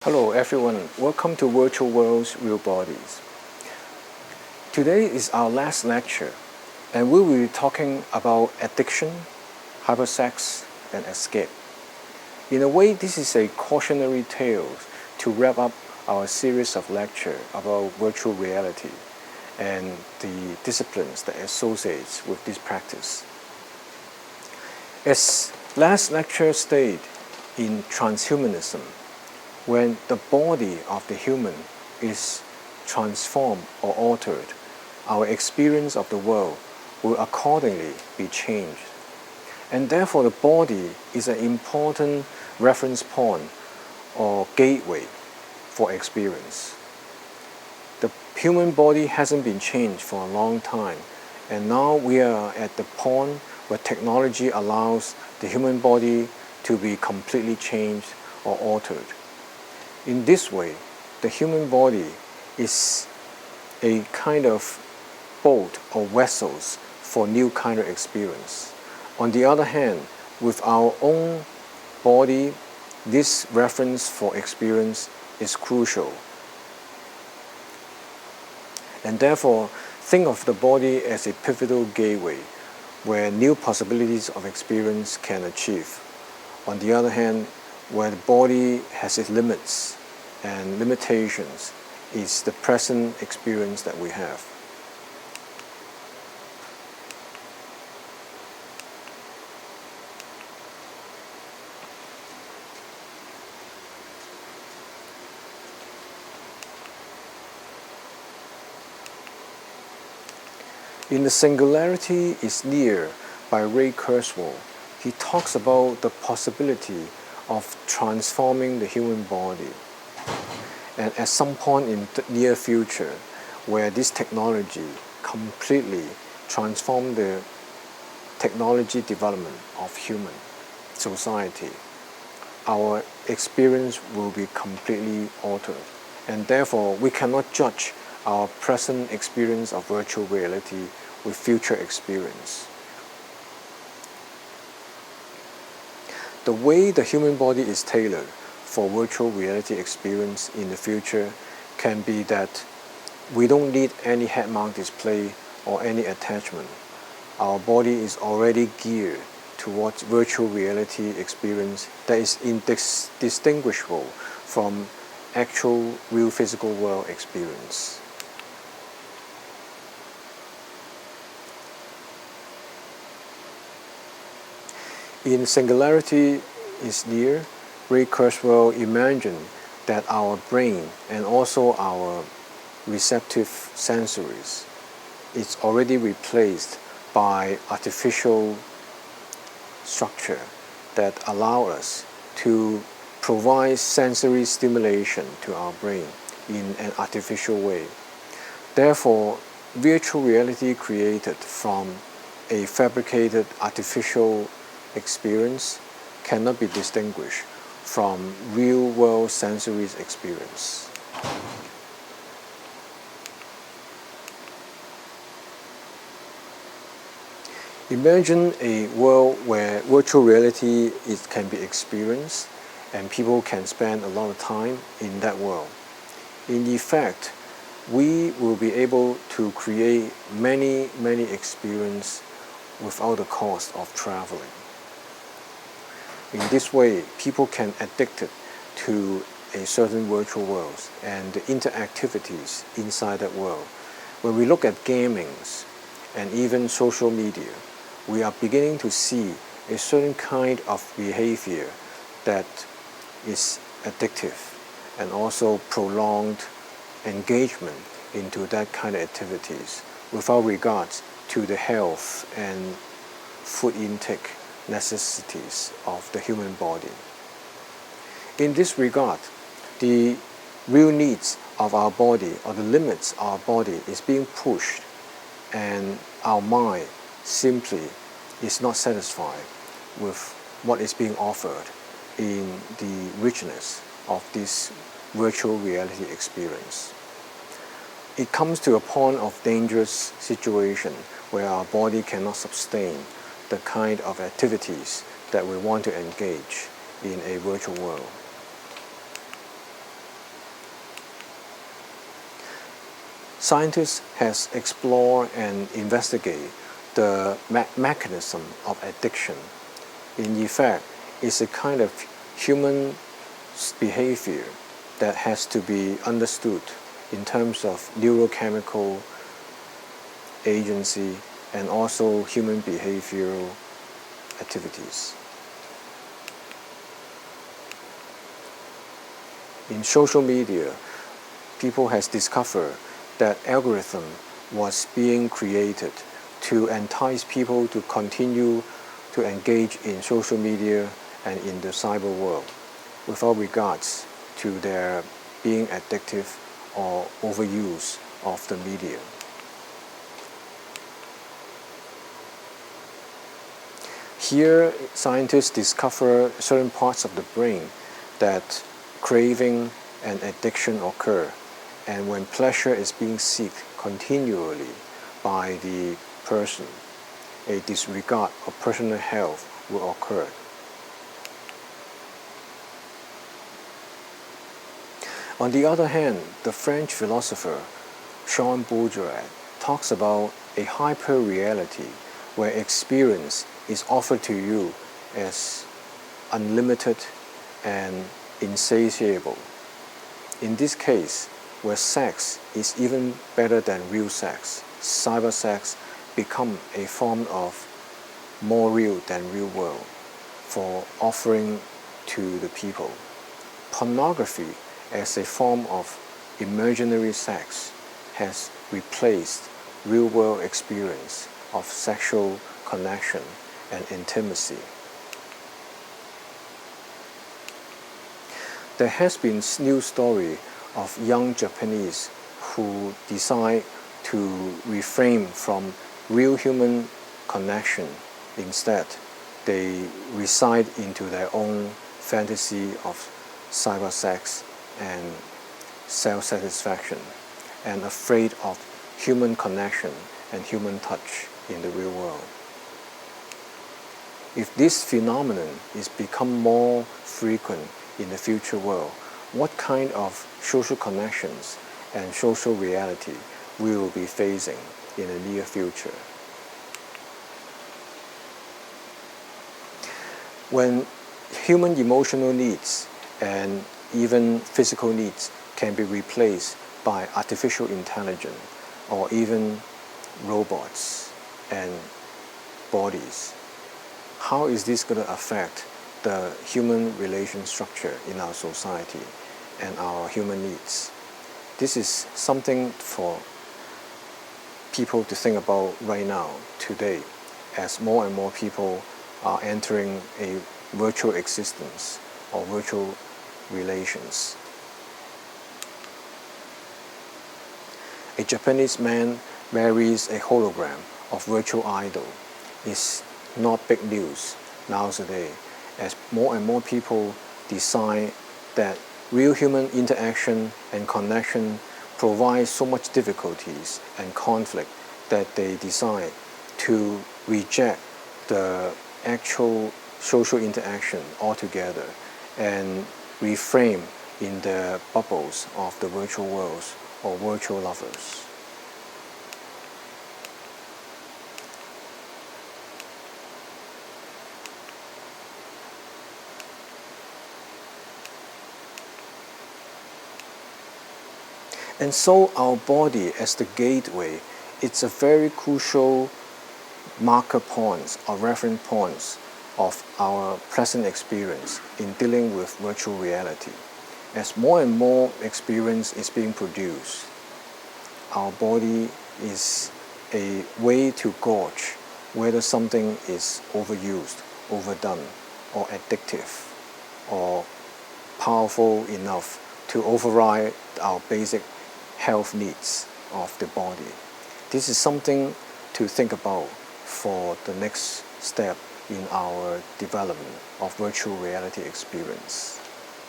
Hello everyone, welcome to Virtual World's Real Bodies. Today is our last lecture and we will be talking about addiction, HyperSex and escape. In a way, this is a cautionary tale to wrap up our series of lectures about virtual reality and the disciplines that associates with this practice. As last lecture stated, in transhumanism, when the body of the human is transformed or altered, our experience of the world will accordingly be changed. And therefore the body is an important reference point or gateway for experience. The human body hasn't been changed for a long time, and now we are at the point where technology allows the human body to be completely changed or altered. In this way, the human body is a kind of boat or vessels for new kind of experience. On the other hand, with our own body, this reference for experience is crucial. And therefore, think of the body as a pivotal gateway where new possibilities of experience can achieve. On the other hand, where the body has its limits and limitations is the present experience that we have. In The Singularity is Near by Ray Kurzweil, he talks about the possibility of transforming the human body. And at some point in the near future, where this technology completely transforms the technology development of human society, our experience will be completely altered. And therefore, we cannot judge our present experience of virtual reality with future experience. The way the human body is tailored for virtual reality experience in the future can be that we don't need any head-mount display or any attachment. Our body is already geared towards virtual reality experience that is indistinguishable from actual real physical world experience. In Singularity is Near, Ray Kurzweil imagined that our brain and also our receptive sensories is already replaced by artificial structure that allow us to provide sensory stimulation to our brain in an artificial way. Therefore, virtual reality created from a fabricated artificial experience cannot be distinguished from real-world sensory experience. Imagine a world where virtual reality can be experienced and people can spend a lot of time in that world. In effect, we will be able to create many experiences without the cost of traveling. In this way, people can addict to a certain virtual world and the interactivities inside that world. When we look at gamings and even social media, we are beginning to see a certain kind of behavior that is addictive and also prolonged engagement into that kind of activities without regards to the health and food intake necessities of the human body. In this regard, the real needs of our body or the limits of our body is being pushed, and our mind simply is not satisfied with what is being offered in the richness of this virtual reality experience. It comes to a point of dangerous situation where our body cannot sustain the kind of activities that we want to engage in a virtual world. Scientists has explored and investigated the mechanism of addiction. In effect, it's a kind of human behavior that has to be understood in terms of neurochemical agency and also human behavioral activities. In social media, people has discovered that algorithm was being created to entice people to continue to engage in social media and in the cyber world without regards to their being addictive or overuse of the media. Here, scientists discover certain parts of the brain that craving and addiction occur, and when pleasure is being sought continually by the person, a disregard of personal health will occur. On the other hand, the French philosopher Jean Baudrillard talks about a hyper-reality where experience is offered to you as unlimited and insatiable. In this case, where sex is even better than real sex, cyber sex become a form of more real than real world for offering to the people. Pornography as a form of imaginary sex has replaced real-world experience of sexual connection and intimacy. There has been news story of young Japanese who decide to refrain from real human connection. Instead, they reside into their own fantasy of cyber sex and self-satisfaction, and afraid of human connection and human touch in the real world. If this phenomenon is become more frequent in the future world, what kind of social connections and social reality we will be facing in the near future? When human emotional needs and even physical needs can be replaced by artificial intelligence or even robots and bodies, how is this going to affect the human relation structure in our society and our human needs? This is something for people to think about right now, today, as more and more people are entering a virtual existence or virtual relations. A Japanese man marries a hologram of virtual idol is not big news nowadays, as more and more people decide that real human interaction and connection provide so much difficulties and conflict that they decide to reject the actual social interaction altogether and reframe in the bubbles of the virtual worlds or virtual lovers. And so our body as the gateway, it's a very crucial marker points or reference points of our present experience in dealing with virtual reality. As more and more experience is being produced, our body is a way to gauge whether something is overused, overdone, or addictive, or powerful enough to override our basic health needs of the body. This is something to think about for the next step in our development of virtual reality experience.